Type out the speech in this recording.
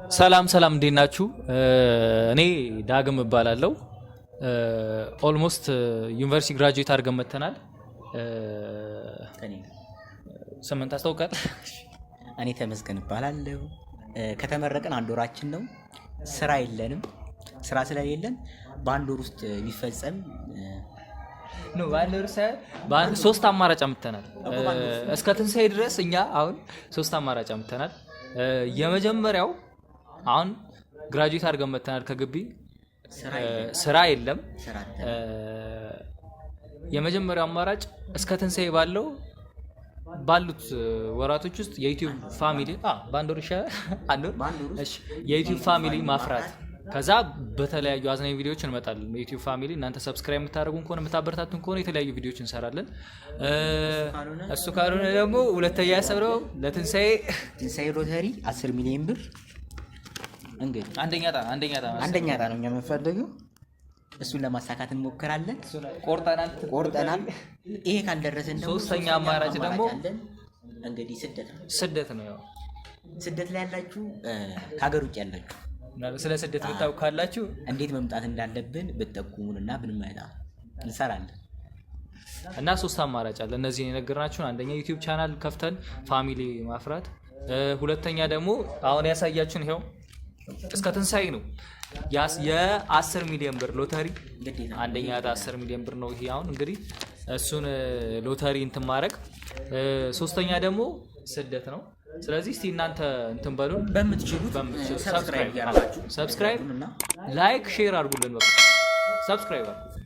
ሰላም እንዴት ናችሁ? እኔ ዳግም እባላለሁ። ኦልሞስት ዩኒቨርሲቲ ግራጁዌት አድርገን መተናል። ስምንት አስታውቃል። እኔ ተመስገን እባላለሁ። ከተመረቀን አንድ ወራችን ነው። ስራ የለንም። ስራ ስለሌለን በአንድ ወር ውስጥ ቢፈጸም ነው በአንድ ሶስት አማራጭ አምጥተናል። እስከ ትንሣኤ ድረስ እኛ አሁን ሶስት አማራጭ አምጥተናል። የመጀመሪያው አሁን ግራጁዌት አድርገን መተናል ከግቢ ስራ የለም። የመጀመሪያው አማራጭ እስከ ትንሣኤ ባሉት ወራቶች ውስጥ የዩቲዩብ ፋሚሊ ባንዶር የዩቲዩብ ፋሚሊ ማፍራት፣ ከዛ በተለያዩ አዝናኝ ቪዲዮዎች እንመጣለን። የዩቲዩብ ፋሚሊ እናንተ ሰብስክራይብ የምታደርጉን ከሆነ የምታበረታቱን ከሆነ የተለያዩ ቪዲዮዎች እንሰራለን። እሱ ካልሆነ ደግሞ ሁለተኛ ያሰብነው ለትንሣኤ ሎተሪ 10 ሚሊዮን ብር እንግዲህ አንደኛ ዕጣ ነው እኛ የምንፈልገው። እሱን ለማሳካት እንሞክራለን። ቆርጠናል። ይሄ ካልደረሰን ደግሞ ሶስተኛ አማራጭ ደግሞ እንግዲህ ስደት ነው። ያው ስደት ላይ ያላችሁ ከሀገር ውጭ ያላችሁ ስለ ስደት ልታውቁ ካላችሁ እንዴት መምጣት እንዳለብን ብትጠቁሙንና ብንመጣ እንሰራለን። እና ሶስት አማራጭ አለ። እነዚህን የነገርናችሁን አንደኛ ዩቲዩብ ቻናል ከፍተን ፋሚሊ ማፍራት፣ ሁለተኛ ደግሞ አሁን ያሳያችሁን ይሄው እስከ ትንሣኤ ነው የ10 ሚሊዮን ብር ሎተሪ አንደኛ ዕጣ 10 ሚሊዮን ብር ነው። ይሄ አሁን እንግዲህ እሱን ሎተሪ እንትን ማድረግ፣ ሶስተኛ ደግሞ ስደት ነው። ስለዚህ እስቲ እናንተ እንትን በሉን በምትችሉት ሰብስክራይብ፣ ላይክ፣ ሼር አድርጉልን። በቃ ሰብስክራይብ አድርጉ።